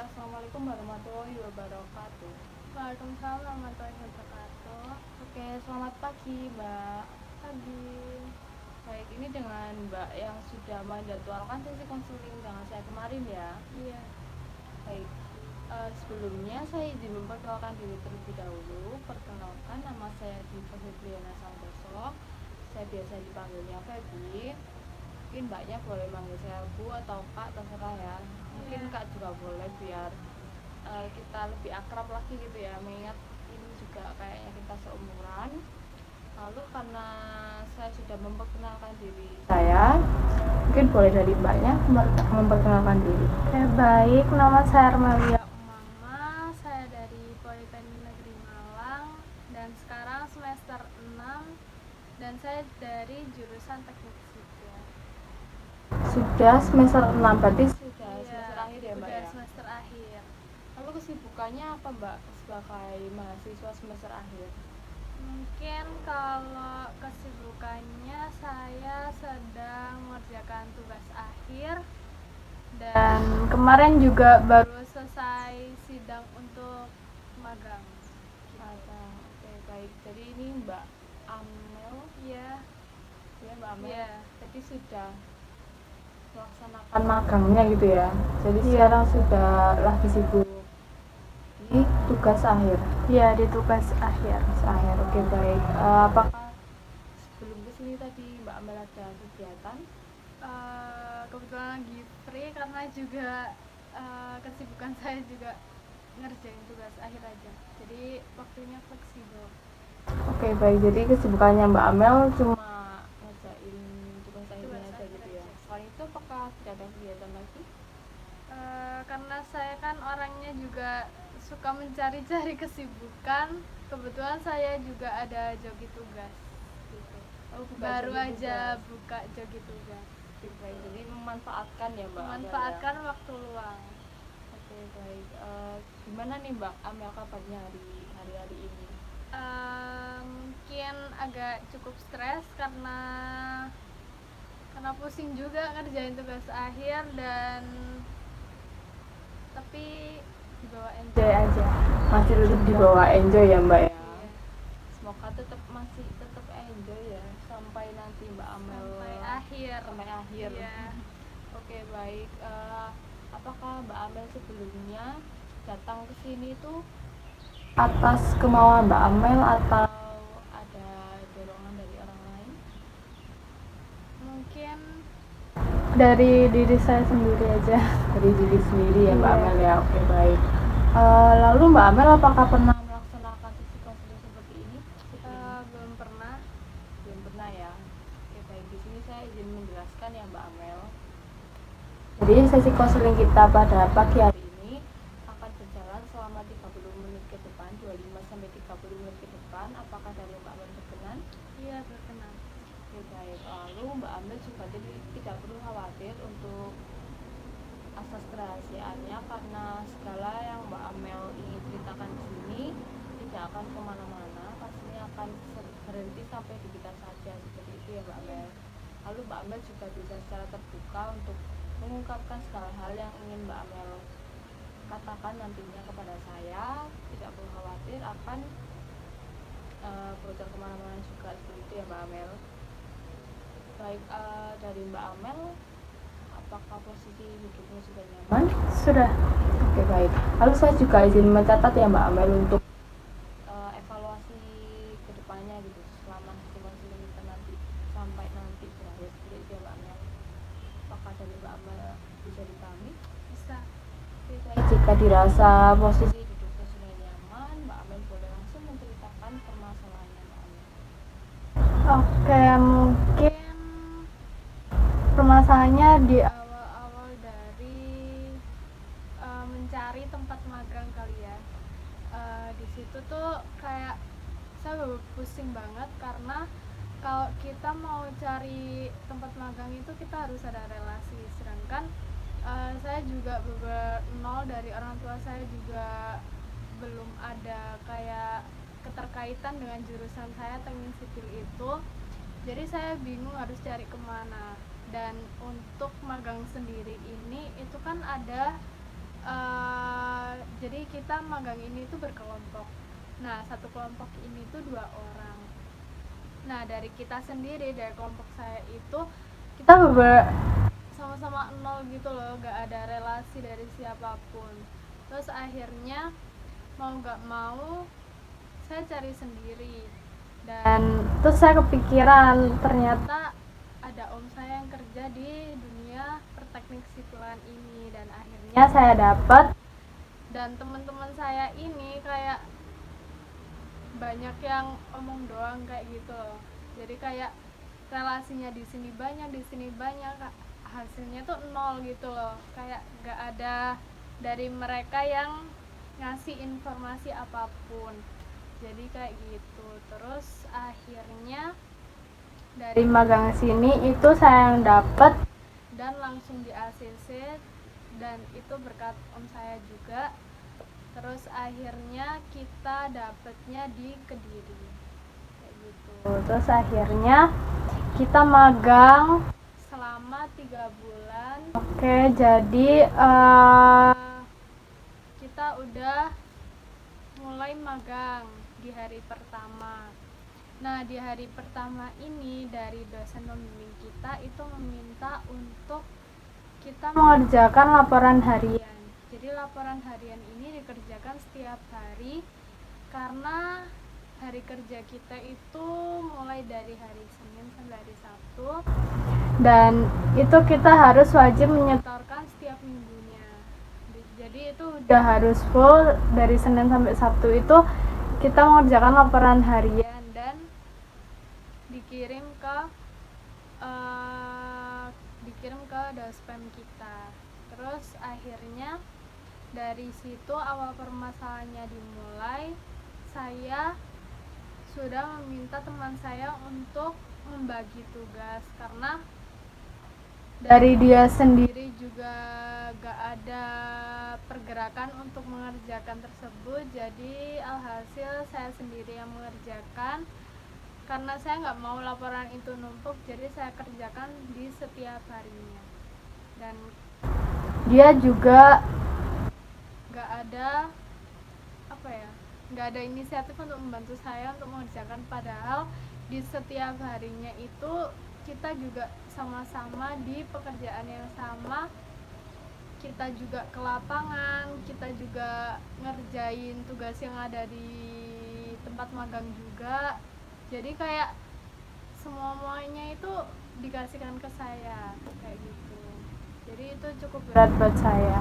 Assalamualaikum warahmatullahi wabarakatuh. Waalaikumsalam warahmatullahi wabarakatuh. Oke, selamat pagi Mbak. Pagi. Baik, ini dengan Mbak yang sudah menjadwalkan sesi konseling dengan saya kemarin ya. Iya. Baik, sebelumnya saya izin memperkenalkan diri terlebih dahulu. Perkenalkan, nama saya Diva Febriana Santoso. Saya biasa dipanggilnya Febri. Mungkin Mbaknya boleh manggil saya Bu atau Kak, terserah ya. Mungkin Iya. Kak juga boleh biar kita lebih akrab lagi gitu ya, mengingat ini juga kayaknya kita seumuran. Lalu karena saya sudah memperkenalkan diri saya, mungkin boleh dari Mbaknya memperkenalkan diri. Oke, baik. Nama saya Armelia Umama. Saya dari Politeknik Negeri Malang dan sekarang semester 6 dan saya dari jurusan Teknik Sipil. Sudah semester 6, berarti sudah Iya, semester akhir ya Mbak udah ya? semester akhir. Lalu kesibukannya apa Mbak sebagai mahasiswa semester akhir? Mungkin kalau kesibukannya saya sedang mengerjakan tugas akhir dan kemarin juga baru selesai sidang untuk magang. Oke, baik. Jadi ini Mbak Amel, Iya. ya Mbak Amel. Iya. Jadi sudah melaksanakan magangnya gitu ya. Jadi Iya. sekarang sudah lagi sibuk di tugas akhir. Iya, di tugas akhir. Tugas akhir. Oke, baik. Apakah sebelum kesini tadi Mbak Amel ada kegiatan? Kebetulan lagi free karena juga kesibukan saya juga ngerjain tugas akhir aja. Jadi waktunya fleksibel. Oke, baik. Jadi kesibukannya Mbak Amel cuma ngerjain tugas akhirnya aja akhir gitu ya. aja. Selain itu apakah tidak ada kegiatan lagi? Karena saya kan orangnya juga suka mencari-cari kesibukan, kebetulan saya juga ada jogi tugas gitu. Oh, buka Baru jogi aja tugas. buka jogi tugas. Oke, baik. Jadi memanfaatkan ya Mbak Amel ya? Memanfaatkan waktu luang. Oke, baik. Gimana nih Mbak Amel kabarnya hari-hari ini? Mungkin agak cukup stres karena pusing juga ngerjain tugas akhir dan tapi dibawa enjoy aja. Masih tetap dibawa enjoy ya Mbak ya? Iya. Semoga masih tetap enjoy ya sampai nanti Mbak Amel Sampai akhir. Iya. Oke, baik. Apakah Mbak Amel sebelumnya datang ke sini tuh atas kemauan Mbak Amel atau ada dorongan dari orang lain? Mungkin dari diri saya sendiri aja. Dari diri sendiri ya Mbak Iya. Amel ya. Oke, baik. Lalu Mbak Amel apakah pernah melaksanakan sesi konseling seperti ini? Belum pernah. Belum pernah ya. Oke, baik. Di sini saya izin menjelaskan ya Mbak Amel. Jadi sesi konseling kita pada pagi hari ini akan berjalan selama 30 menit ke depan, 25 sampai 30 menit ke depan. Apakah dari Mbak Amel berkenan? Iya, berkenan. Oke, baik. Lalu Mbak Amel juga tidak perlu khawatir untuk asas kerahasiaannya karena segala yang Mbak Amel ingin ceritakan di sini tidak akan kemana-mana, pastinya akan berhenti sampai di kita saja, seperti itu ya Mbak Amel. Lalu Mbak Amel juga bisa secara terbuka untuk mengungkapkan segala hal yang ingin Mbak Amel katakan nantinya kepada saya, tidak perlu khawatir akan bocor kemana-mana juga, seperti itu ya Mbak Amel. Baik, dari Mbak Amel, apakah posisi hidupnya sudah nyaman? Sudah. Oke, baik. Lalu saya juga izin mencatat ya Mbak Amel untuk evaluasi kedepannya gitu selama sesi konseling kita nanti sampai nanti berakhir, seperti itu ya Mbak Amel. Apakah dari Mbak Amel bisa dipahami? Bisa. Oke, baik. Jika dirasa posisi duduknya sudah nyaman, Mbak Amel boleh langsung menceritakan permasalahannya Mbak Amel. Oke, mungkin permasalahannya di awal-awal dari mencari tempat magang kali ya. Di situ tuh kayak saya pusing banget karena kalau kita mau cari tempat magang itu kita harus ada relasi, sedangkan saya juga nol, dari orang tua saya juga belum ada kayak keterkaitan dengan jurusan saya teknik sipil itu, jadi saya bingung harus cari kemana. Dan untuk magang sendiri ini itu kan ada Jadi kita magang ini tuh berkelompok. Nah, satu kelompok ini tuh 2 orang. Nah, dari kita sendiri, dari kelompok saya itu kita sama-sama nol gitu loh, gak ada relasi dari siapapun. Terus akhirnya mau gak mau saya cari sendiri, dan terus saya kepikiran ternyata ada om saya yang kerja di dunia perteknik sipilan ini, dan akhirnya saya dapat. Dan teman-teman saya ini kayak banyak yang omong doang kayak gitu loh. Jadi kayak relasinya di sini banyak, hasilnya tuh nol gitu loh. Kayak gak ada dari mereka yang ngasih informasi apapun. Jadi kayak gitu. Terus akhirnya dari magang sini itu saya yang dapat dan langsung di ACC, dan itu berkat om saya juga. Terus akhirnya kita dapatnya di Kediri kayak gitu. Terus akhirnya kita magang selama 3 bulan. Oke, jadi kita udah mulai magang di hari pertama. Nah, di hari pertama ini dari dosen pembimbing kita itu meminta untuk kita mengerjakan laporan harian. Jadi laporan harian ini dikerjakan setiap hari karena hari kerja kita itu mulai dari hari Senin sampai hari Sabtu, dan itu kita harus wajib menyetorkan setiap minggunya. Jadi itu udah harus full dari Senin sampai Sabtu itu kita mengerjakan laporan harian dan dikirim ke dospem kita. Terus akhirnya dari situ awal permasalahannya dimulai, saya sudah meminta teman saya untuk membagi tugas karena dari dia sendiri juga gak ada pergerakan untuk mengerjakan tersebut. Jadi alhasil saya sendiri yang mengerjakan karena saya nggak mau laporan itu numpuk, jadi saya kerjakan di setiap harinya. Dan dia juga nggak ada inisiatif untuk membantu saya untuk mengerjakan, padahal di setiap harinya itu kita juga sama-sama di pekerjaan yang sama, kita juga ke lapangan, kita juga ngerjain tugas yang ada di tempat magang juga. Jadi kayak semuanya itu dikasihkan ke saya kayak gitu. Jadi itu cukup berat buat saya.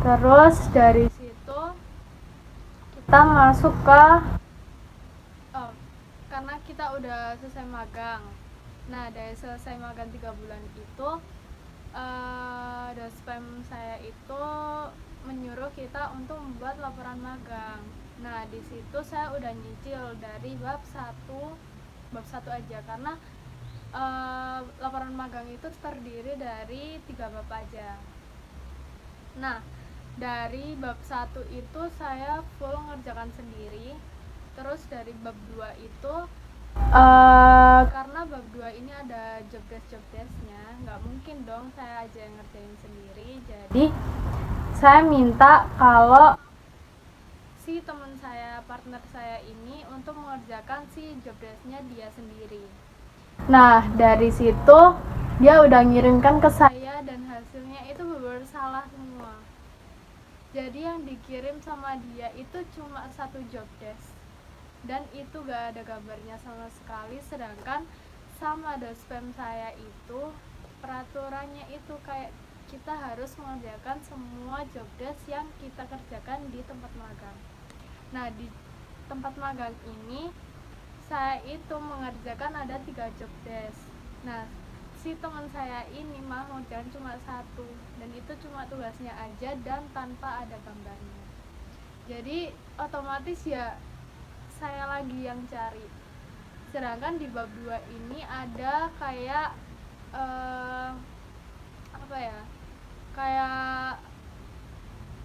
Terus dari situ kita masuk ke karena kita udah selesai magang. Nah, dari selesai magang 3 bulan itu dospem saya itu menyuruh kita untuk membuat laporan magang. Nah, di situ saya udah nyicil dari bab 1 aja karena laporan magang itu terdiri dari 3 bab aja. Nah, dari bab 1 itu saya full ngerjakan sendiri. Terus dari bab 2 itu karena bab 2 ini ada job desk-nya, nggak mungkin dong saya aja yang ngerjain sendiri. Jadi saya minta kalau si teman saya, partner saya ini untuk mengerjakan si job desk-nya dia sendiri. Nah, dari situ dia udah ngirimkan ke saya dan hasilnya itu bener-bener salah semua. Jadi yang dikirim sama dia itu cuma 1 job desk dan itu gak ada gambarnya sama sekali, sedangkan sama dospem saya itu peraturannya itu kayak kita harus mengerjakan semua job desk yang kita kerjakan di tempat magang. Nah, di tempat magang ini saya itu mengerjakan ada 3 job desk. Nah, si teman saya ini mah ngerjain cuma 1, dan itu cuma tugasnya aja dan tanpa ada gambarnya. Jadi otomatis ya saya lagi yang cari. Sedangkan di bab 2 ini ada kayak kayak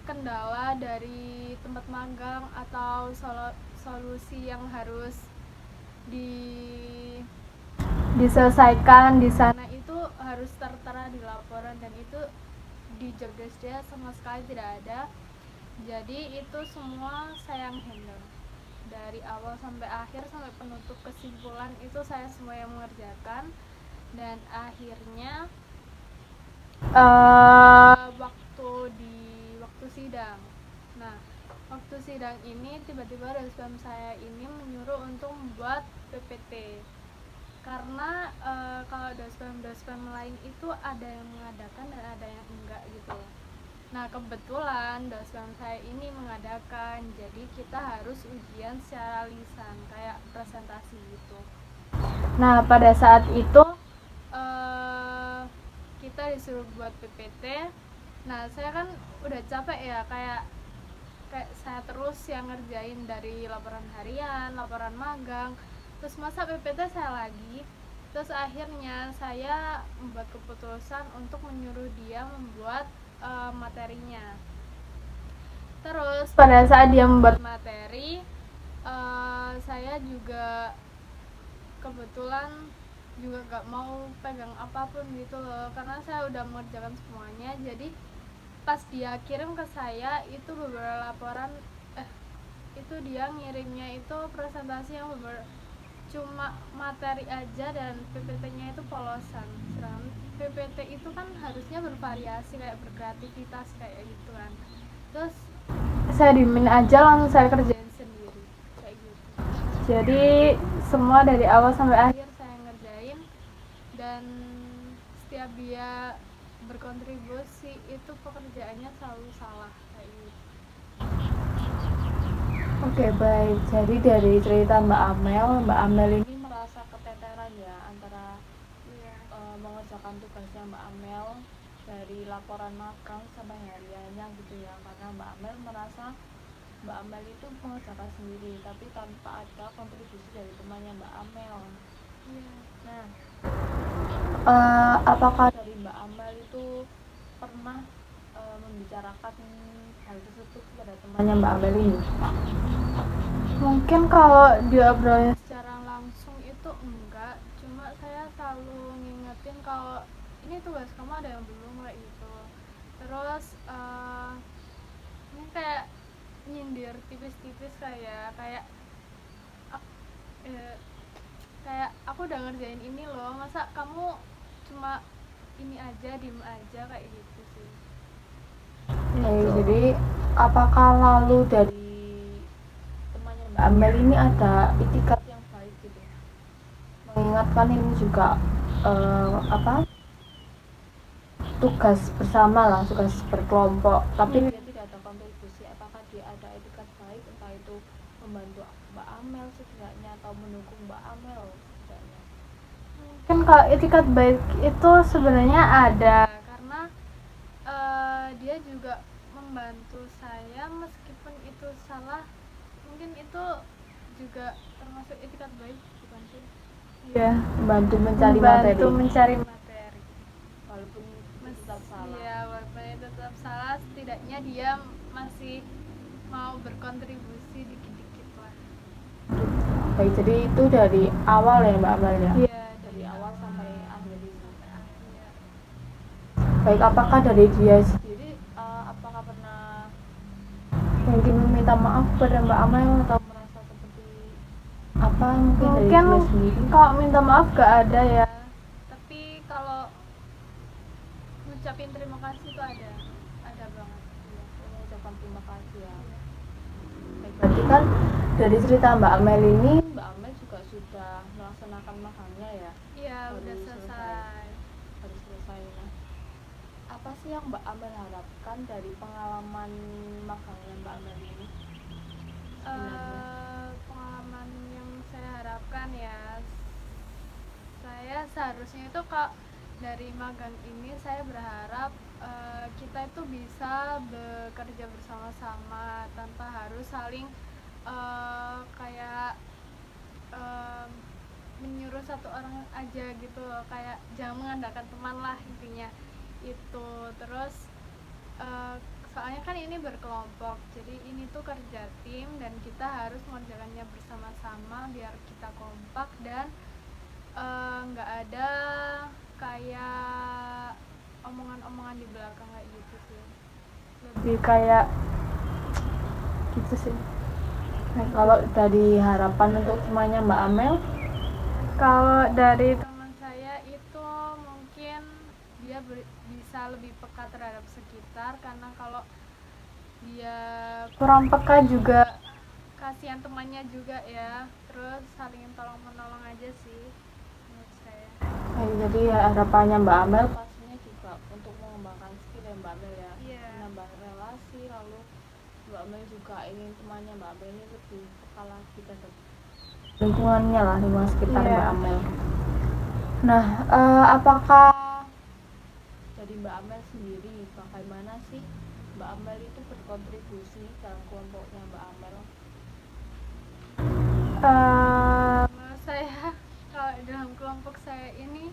kendala dari tempat magang atau solusi yang harus diselesaikan di sana itu harus tertera di laporan, dan itu di job desk dia sama sekali tidak ada. Jadi itu semua saya yang handle dari awal sampai akhir, sampai penutup kesimpulan itu saya semua yang mengerjakan. Dan akhirnya waktu sidang, nah waktu sidang ini tiba-tiba dosen saya ini menyuruh untuk membuat PPT, karena kalau dosen lain itu ada yang mengadakan dan ada yang enggak gitu. Nah kebetulan dosen saya ini mengadakan, jadi kita harus ujian secara lisan kayak presentasi gitu. Nah pada saat itu kita disuruh buat PPT. Nah saya kan udah capek ya, kayak saya terus yang ngerjain dari laporan harian, laporan magang, terus masa PPT saya lagi. Terus akhirnya saya membuat keputusan untuk menyuruh dia membuat materinya. Terus pada saat dia membuat materi, saya juga kebetulan juga gak mau pegang apapun gitu loh, karena saya udah mengerjakan semuanya. Jadi pas dia kirim ke saya itu beberapa laporan, itu dia ngirimnya itu presentasi yang cuma materi aja dan PPT-nya itu polosan. Sedangkan PPT itu kan harusnya bervariasi, kayak berkreativitas kayak gitu kan. Terus saya dimin aja, langsung saya kerjain sendiri kayak gitu. Jadi semua dari awal sampai akhir saya ngerjain, dan setiap dia berkontribusi itu pekerjaannya selalu salah kayak gitu. Oke, baik. Jadi dari cerita Mbak Amel ini merasa keteteran ya antara mengerjakan tugasnya Mbak Amel dari laporan magang sampai hariannya gitu ya, karena Mbak Amel merasa Mbak Amel itu mengerjakan sendiri tapi tanpa ada kontribusi dari temannya Mbak Amel. Nah, apakah dari Mbak Amel itu pernah membicarakan hal tersebut kepada temannya Mbak Amel ini? Mungkin kalau diobrolin secara langsung itu enggak, cuma saya selalu ngingetin kalau ini tugas kamu ada yang belum kayak gitu. Terus ini kayak nyindir tipis-tipis, kayak aku udah ngerjain ini loh, masa kamu cuma ini aja, diem aja, kayak gitu sih. Jadi apakah lalu dari temannya Mbak Amel ini ada itikat yang baik gitu, mengingatkan ini juga tugas bersama lah, tugas berkelompok, tapi dia tidak ada kontribusi, apakah dia ada etikat baik, entah itu membantu Mbak Amel setidaknya atau mendukung Mbak Amel setidaknya? Mungkin kalau etikat baik itu sebenarnya ada, karena dia juga membantu saya meskipun itu salah. Mungkin itu juga termasuk etikat baik, bukan sih? Iya, membantu mencari materi walaupun tetap salah. Iya, walaupun itu tetap salah, setidaknya dia masih mau berkontribusi dikit-dikit lah. Baik, jadi itu dari awal ya Mbak Amel ya? Iya, dari awal sampai akhir itu. Iya. Baik, apakah dari dia sendiri apakah pernah mungkin meminta maaf kepada Mbak Amel atau merasa seperti apa mungkin dari dia sendiri? Kalau minta maaf gak ada ya, tapi kalau ngucapin terima kasih itu ada banget ya. Mengucapkan terima kasih ya. Baik, berarti kan dari cerita Mbak Amel ini Mbak Amel juga sudah melaksanakan magangnya ya? Iya, udah selesai. Harus selesai. Nah, apa sih yang Mbak Amel harapkan dari pengalaman magangnya Mbak Amel ini? Pengalaman yang saya harapkan ya, saya seharusnya itu kak dari magang ini saya berharap kita itu bisa bekerja bersama-sama tanpa harus saling kayak menyuruh satu orang aja gitu loh, kayak jangan mengandalkan teman lah intinya itu. Terus soalnya kan ini berkelompok, jadi ini tuh kerja tim dan kita harus mengerjakannya bersama-sama biar kita kompak dan nggak ada kayak omongan-omongan di belakang kayak gitu sih. Lebih kayak gitu sih. Nah, kalau dari harapan untuk temannya Mbak Amel, Kalau dari teman saya itu mungkin dia bisa lebih peka terhadap sekitar, karena kalau dia kurang peka juga kasihan temannya juga ya. Terus saling tolong menolong aja sih menurut saya. jadi harapannya Mbak Amel pastinya juga untuk mengembangkan skill ya Mbak Amel ya, Iya. menambah relasi, lalu Mbak Amel juga ingin temannya Mbak Amel ini lebih peka lagi terhadap lingkungannya lah, lingkungan sekitar Iya. Mbak Amel. Nah, apakah dari Mbak Amel sendiri, bagaimana sih Mbak Amel itu berkontribusi dalam kelompoknya Mbak Amel? Menurut saya kalau dalam kelompok saya ini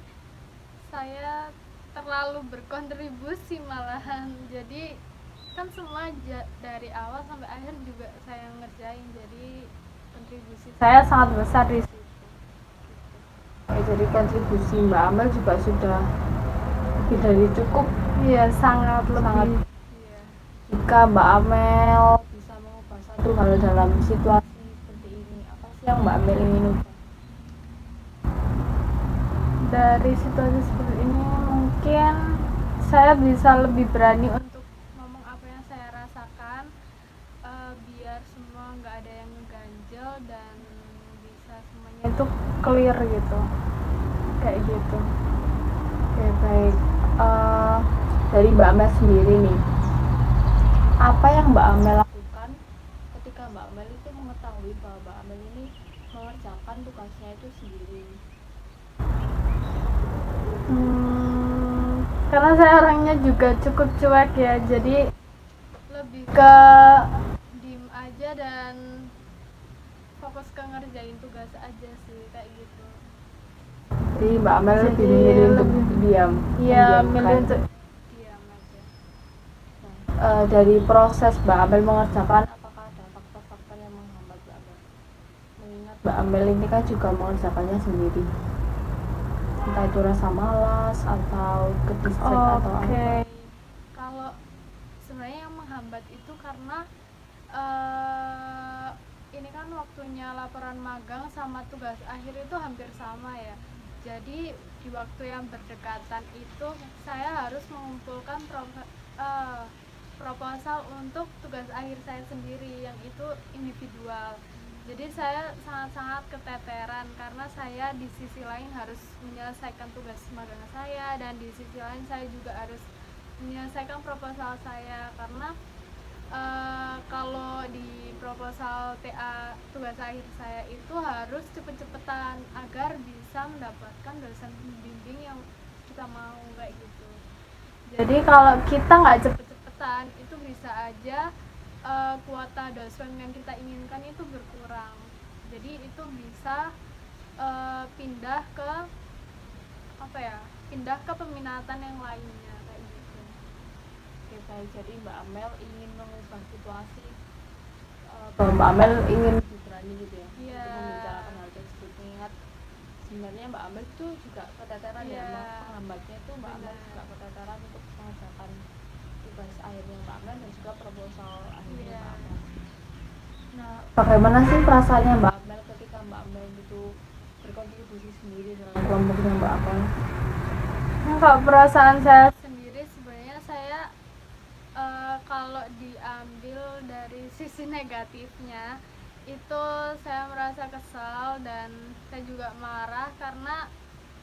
saya terlalu berkontribusi malahan. Jadi kan semua dari awal sampai akhir juga saya ngerjain, jadi kontribusi saya sangat besar di situ. Jadi kontribusi Mbak Amel juga sudah lebih dari cukup. Iya, sangat lebih. Iya. Jika Mbak Amel bisa mengubah satu hal dalam situasi seperti ini, apa sih yang Mbak Amel ingin ubah? Dari situasi seperti ini mungkin saya bisa lebih berani untuk ngomong apa yang saya rasakan, biar semua nggak ada yang ngeganjel dan bisa semuanya itu clear gitu, kayak gitu. Oke, baik. Dari Mbak Amel sendiri nih, apa yang Mbak Amel lakukan ketika Mbak Amel itu mengetahui bahwa Mbak Amel ini mengerjakan tugasnya itu sendiri? Karena saya orangnya juga cukup cuek ya, jadi lebih ke diem aja dan fokus ke ngerjain tugas aja sih, kayak gitu. Jadi Mbak Amel lebih memilih untuk diam. Iya, milih untuk diam aja. Dari proses Mbak Amel mengerjakan, apakah ada faktor-faktor yang menghambat Mbak Amel? Mengingat Mbak Amel ini kan juga mengerjakannya sendiri, entah itu rasa malas atau ke-distract atau apa. Kalau sebenarnya yang menghambat itu karena ini kan waktunya laporan magang sama tugas akhir itu hampir sama ya. Jadi di waktu yang berdekatan itu saya harus mengumpulkan proposal untuk tugas akhir saya sendiri yang itu individual. Jadi saya sangat-sangat keteteran karena saya di sisi lain harus menyelesaikan tugas magang saya, dan di sisi lain saya juga harus menyelesaikan proposal saya, karena kalau di proposal TA tugas akhir saya itu harus cepet-cepetan agar bisa mendapatkan dosen pembimbing yang kita mau, kayak gitu. Jadi kalau kita nggak cepet-cepetan itu bisa aja kuota dosen yang kita inginkan itu berkurang. Jadi itu bisa pindah ke peminatan yang lainnya, kayak gitu. Oke, baik. Jadi Mbak Amel ingin mengubah situasi, bahwa Mbak Amel ingin lebih berani gitu ya, Iya. untuk membicarakan hal tersebut. Mengingat sebenarnya Mbak Amel itu juga keteteran ya, penghambatnya itu Mbak Amel juga keteteran untuk mengerjakan tugas akhirnya Mbak Amel dan juga proposal akhirnya Mbak Amel. Nah, bagaimana sih perasaannya Mbak Amel ketika Mbak Amel itu berkontribusi sendiri dalam kelompoknya Mbak Amel? Nah, kalau perasaan saya sendiri sebenarnya saya kalau diambil dari sisi negatifnya itu saya merasa kesal dan saya juga marah karena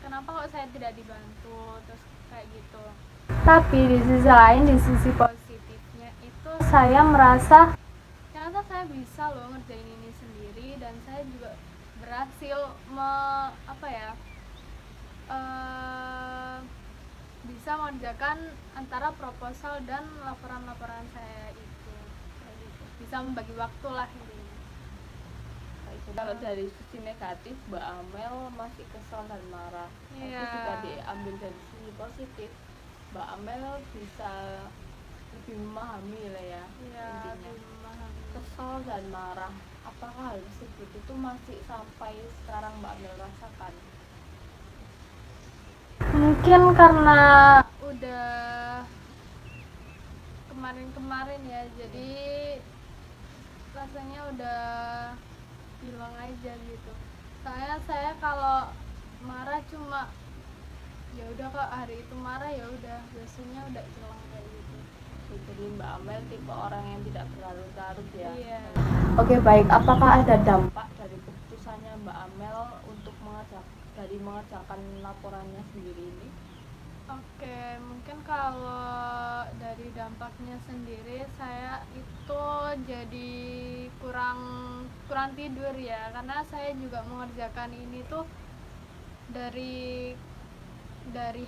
kenapa kok saya tidak dibantu, terus kayak gitu. Tapi di sisi lain, di sisi positifnya itu saya merasa ternyata saya bisa loh ngerjain ini sendiri, dan saya juga berhasil bisa mengerjakan antara proposal dan laporan-laporan saya itu, kayak gitu. Bisa membagi waktu lah intinya. Kalau dari sisi negatif Mbak Amel masih kesal dan marah. Tapi jika diambil dari sisi positif, Mbak Amel bisa lebih memahami lah ya, intinya. Kesal dan marah, apakah hal tersebut itu masih sampai sekarang Mbak Amel rasakan? Mungkin karena udah kemarin-kemarin ya, jadi rasanya udah hilang aja gitu. Soalnya saya kalau marah cuma ya udah kak, hari itu marah ya udah, besoknya udah hilang kayak gitu. Jadi Mbak Amel tipe orang yang tidak berlarut-larut ya. Iya. Oke, baik. Apakah ada dampak dari keputusannya Mbak Amel untuk mengerjakan laporannya sendiri ini? Oke, mungkin kalau dari dampaknya sendiri saya itu jadi kurang kurang tidur ya, karena saya juga mengerjakan ini tuh dari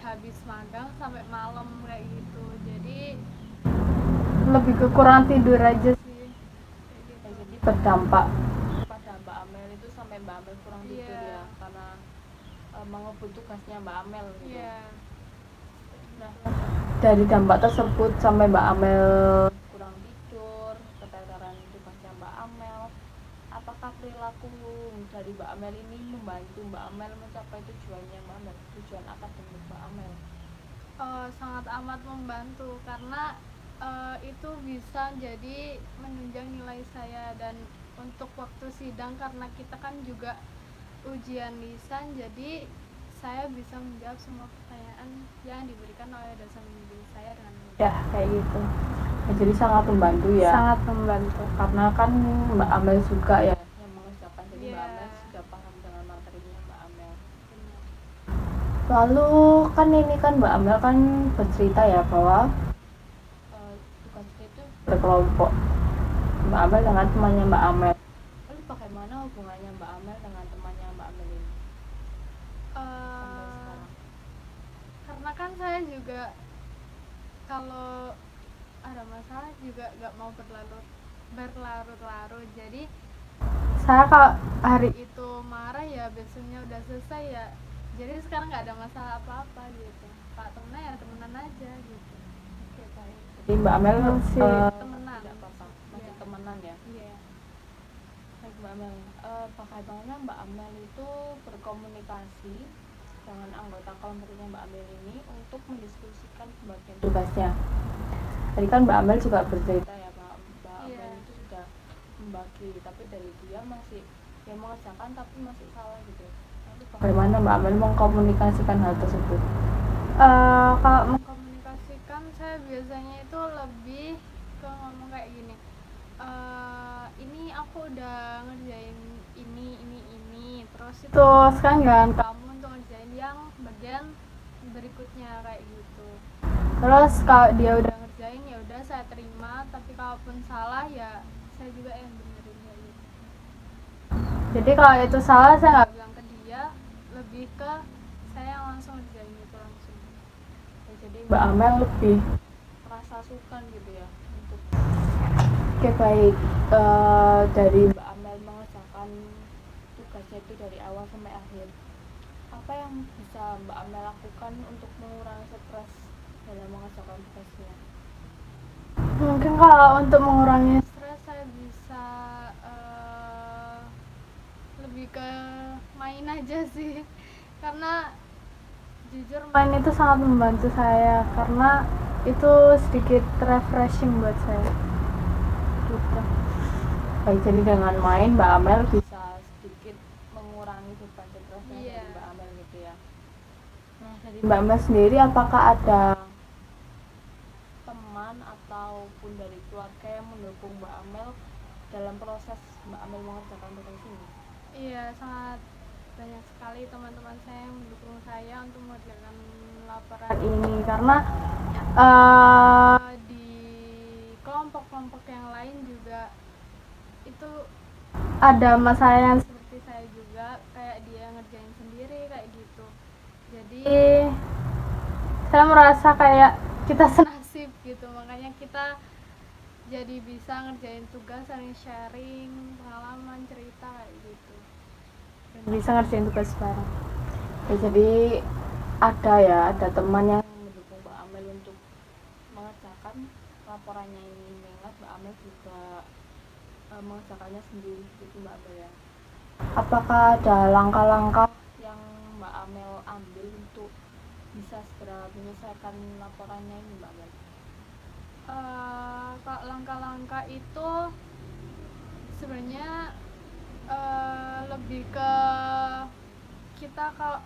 habis magang sampai malam kayak gitu. Jadi lebih ke kurang tidur aja sih. Kayak gitu. Jadi berdampak pada Mbak Amel itu sampai Mbak Amel kurang tidur Iya. ya, karena mengebut tugasnya Mbak Amel gitu. Iya. Nah, dari dampak tersebut sampai Mbak Amel kurang tidur, keteteran tugasnya Mbak Amel, apakah perilaku dari Mbak Amel ini membantu Mbak Amel mencapai tujuannya Mbak Amel, tujuan akademik Mbak Amel? Sangat amat membantu karena itu bisa jadi menunjang nilai saya, dan untuk waktu sidang karena kita kan juga ujian lisan, jadi saya bisa menjawab semua pertanyaan yang diberikan oleh dosen pembimbing saya dengan mudah kayak gitu. Ya, jadi sangat membantu ya. Sangat membantu. Karena kan Mbak Amel juga ya yang mengerjakan, jadi Mbak Iya. Amel sudah paham dengan materinya Mbak Amel. Lalu kan ini kan Mbak Amel kan bercerita ya bahwa tugasnya itu berkelompok Mbak Amel dengan temannya Mbak Amel. Lalu bagaimana hubungannya Mbak Amel dengan temannya Mbak Amel ini sampai sekarang? Karena kan saya juga kalau ada masalah juga gak mau berlarut-larut, jadi saya kalau hari itu marah ya besoknya udah selesai ya, jadi sekarang nggak ada masalah apa-apa gitu. Pak temennya ya temenan aja gitu. Oke, baik. Jadi Mbak Amel Masih temenan. tidak apa-apa, masih Iya. temenan ya. Iya. Baik Mbak Amel, bagaimana Mbak Amel itu berkomunikasi dengan anggota kelompoknya Mbak Amel ini untuk mendiskusikan pembagian tugasnya? Tadi kan Mbak Amel juga bercerita ya Mbak Iya. Amel itu sudah membagi, tapi dari dia masih yang mengerjakan tapi masih salah gitu. Lalu bagaimana Mbak Amel mengkomunikasikan hal tersebut? Kalau mengkomunikasikan saya biasanya itu lebih ke ngomong kayak gini, ini aku udah ngerjain ini, terus itu sekarang giliran kamu untuk ngerjain yang bagian berikutnya kayak gitu. Terus kalau dia udah ngerjain ya udah saya terima, tapi kalaupun salah ya saya juga yang benerin kayak gitu. Jadi kalau itu salah saya nggak bilang ke dia, lebih ke saya yang langsung ngerjain itu langsung. Ya, jadi Mbak Amel lebih merasa sukan gitu ya untuk. Oke, baik. Dari Mbak Amel mengerjakan tugasnya itu dari awal sampai akhir, apa yang bisa Mbak Amel lakukan untuk mengurangi stres dalam mengerjakan tugasnya? Mungkin kalau untuk mengurangi stres saya bisa lebih ke main aja sih, karena jujur main itu sangat membantu saya, karena itu sedikit refreshing buat saya gitu. Baik, jadi dengan main Mbak Amel bisa sedikit mengurangi beban stresnya dari Mbak Amel gitu ya. Nah, dari Mbak Amel sendiri apakah ada teman ataupun dari keluarga yang mendukung Mbak Amel dalam proses Mbak Amel mengerjakan tugas ini? Iya, sangat banyak sekali teman-teman saya yang mendukung saya untuk mengerjakan laporan ini, karena di kelompok-kelompok yang lain juga itu ada masalah yang seperti saya juga, kayak dia ngerjain sendiri kayak gitu. Jadi saya merasa kayak kita senasib gitu, makanya kita jadi bisa ngerjain tugas, saling sharing pengalaman, cerita kayak gitu, dan bisa ngerjain tugas bareng. Ya, jadi ada teman yang mendukung Mbak Amel untuk mengerjakan laporannya ini, mengingat Mbak Amel juga mengerjakannya sendiri gitu Mbak Amel ya. Apakah ada langkah-langkah yang Mbak Amel ambil untuk bisa segera menyelesaikan laporannya ini Mbak Amel? Kalau langkah-langkah itu sebenarnya lebih ke kita, kalau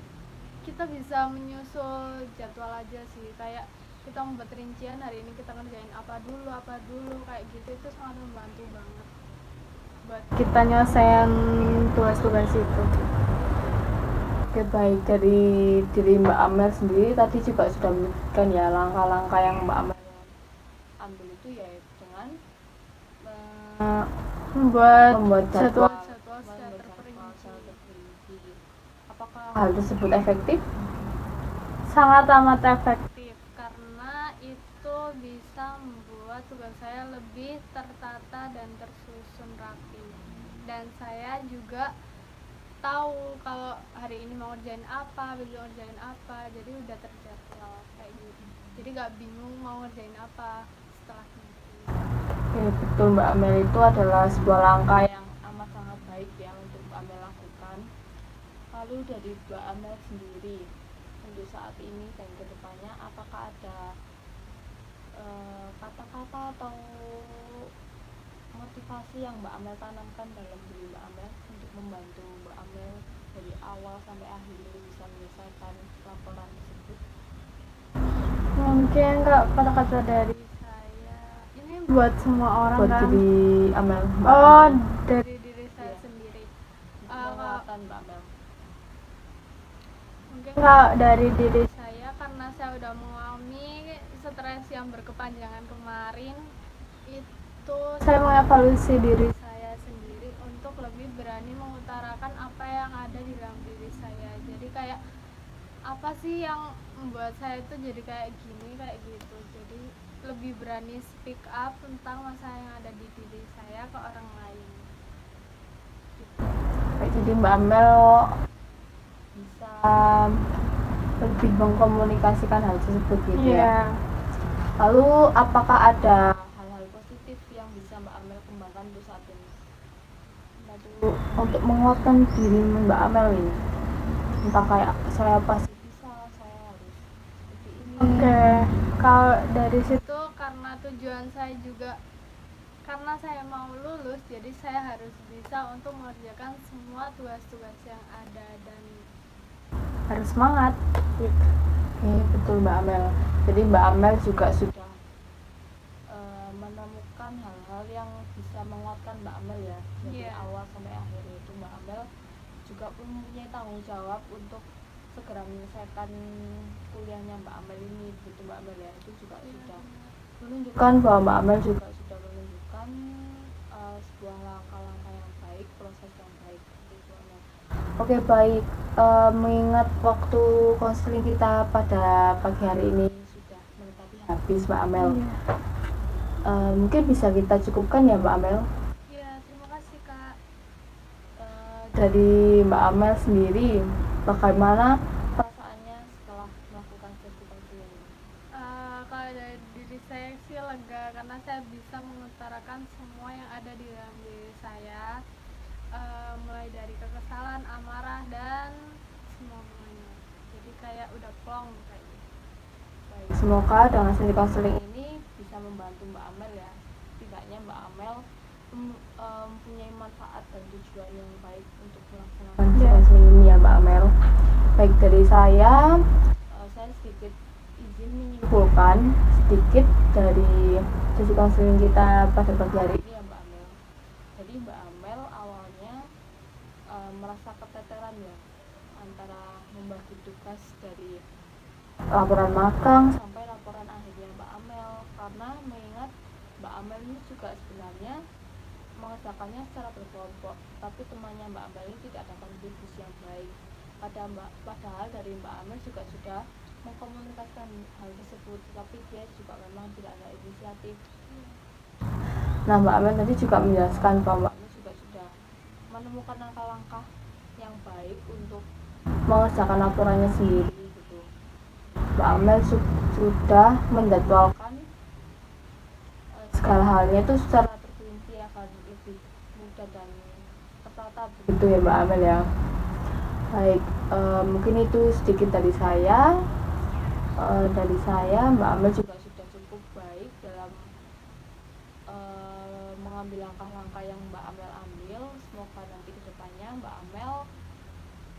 kita bisa menyusul jadwal aja sih, kayak kita membuat rincian hari ini kita ngerjain apa dulu kayak gitu, itu sangat membantu banget buat kita nyelesain tugas-tugas itu. Oke, baik, dari diri Mbak Amel sendiri tadi juga sudah menyebutkan ya langkah-langkah yang Mbak Amel ambil itu ya dengan membuat jadwal secara terperinci. Apakah hal tersebut efektif? Sangat amat efektif, karena itu bisa membuat tugas saya lebih tertata dan tersusun rapi, dan saya juga tahu kalau hari ini mau ngerjain apa, besok ngerjain apa, jadi udah terjadwal kayak gitu, jadi gak bingung mau ngerjain apa setelahnya. Oke, betul Mbak Amel, itu adalah sebuah langkah yang amat sangat baik ya untuk Mbak Amel lakukan. Lalu dari Mbak Amel sendiri untuk saat ini dan kedepannya, apakah ada kata-kata atau motivasi yang Mbak Amel tanamkan dalam diri Mbak Amel untuk membantu Mbak Amel dari awal sampai akhir bisa menyelesaikan laporan tersebut? Mungkin kata-kata dari saya ini buat semua orang Buat kan? diri Amel, Mbak Oh, Amel. dari diri saya sendiri. Penguatan Mbak Amel. Mungkin kalau dari diri saya, karena saya udah mengalami stres yang berkepanjangan kemarin, itu saya mengevaluasi diri saya sendiri untuk lebih berani mengutarakan apa yang ada di dalam diri saya. Jadi kayak apa sih yang membuat saya itu jadi kayak gini, kayak gitu. Jadi lebih berani speak up tentang masalah yang ada di diri saya ke orang lain. Jadi Mbak Amel bisa lebih mengkomunikasikan hal tersebut gitu ya. Lalu apakah ada hal-hal positif yang bisa Mbak Amel kembangkan untuk saat ini? Untuk menguatkan diri Mbak Amel ini, entah kayak saya pasti bisa, saya harus seperti ini. Oke, kalau dari situ, karena tujuan saya juga karena saya mau lulus, jadi saya harus bisa untuk mengerjakan semua tugas-tugas yang ada dan harus semangat. Oke, betul Mbak Amel. Jadi Mbak Amel juga sudah menemukan hal-hal yang bisa menguatkan Mbak Amel ya, dari awal sampai akhir. Itu Mbak Amel juga mempunyai tanggung jawab untuk segera menyelesaikan kuliahnya Mbak Amel ini, gitu Mbak Amel ya. Itu juga sudah menunjukkan bahwa Mbak Amel juga sudah menunjukkan sebuah langkah-langkah yang baik, proses yang baik. Oke, baik. Mengingat waktu konseling kita pada pagi hari ini sudah mendekati habis Mbak Amel, mungkin bisa kita cukupkan ya Mbak Amel? Iya, terima kasih Kak. Dari Mbak Amel sendiri, bagaimana perasaannya setelah melakukan sesi konseling ini? Kalau dari diri saya sih lega, karena saya bisa mengutarakan semua yang ada di dalam diri saya, mulai dari kekesalan, amarah, dan semuanya. Jadi kayak udah plong kayak gitu. Baik, semoga dengan sesi konseling ini bisa membantu Mbak Amel ya. Setidaknya Mbak Amel mempunyai manfaat dan tujuan yang baik untuk melaksanakan sesi konseling ini ya Mbak Amel. Baik, dari saya sedikit izin menyimpulkan sedikit dari sesi konseling kita pada pagi hari ini ya Mbak Amel. Jadi Mbak Amel awalnya merasa keteteran ya antara membagi tugas dari laporan magang sampai laporan akhirnya Mbak Amel, karena mengingat Mbak Amel ini juga sebenarnya mengerjakannya secara berkelompok, tapi temannya Mbak Amel ini tidak ada kontribusi yang baik. Padahal dari Mbak Amel juga sudah mengkomunikasikan hal tersebut, tapi dia juga memang tidak ada inisiatif. Nah, Mbak Amel tadi juga menjelaskan bahwa Mbak Amel juga sudah menemukan langkah-langkah yang baik untuk mengerjakan laporannya sendiri gitu. Mbak Amel sudah menjadwalkan segala halnya itu secara terperinci agar lebih mudah dan tertata begitu ya Mbak Amel ya. Baik, mungkin itu sedikit dari saya. Mbak Amel juga sudah cukup baik dalam mengambil mengambil langkah-langkah yang Mbak Amel ambil. Semoga nanti kedepannya Mbak Amel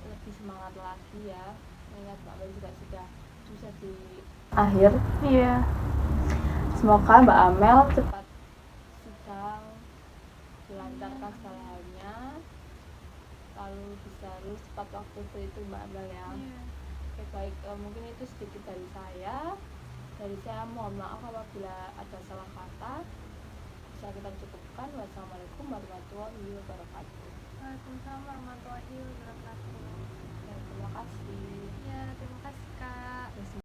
lebih semangat lagi ya, mengingat Mbak Amel juga sudah susah di akhir. Iya. Semoga Mbak Amel cepat sidang, dilancarkan segala halnya, lalu bisa lulus tepat waktu itu Mbak Amel ya. Iya. Oke, baik, mungkin itu sedikit dari saya. Dari saya mohon maaf apabila ada salah kata. Bisa kita cukupkan. Wassalamualaikum warahmatullahi wabarakatuh. Waalaikumsalam warahmatullahi wabarakatuh. Ya, terima kasih. Ya, terima kasih Kak.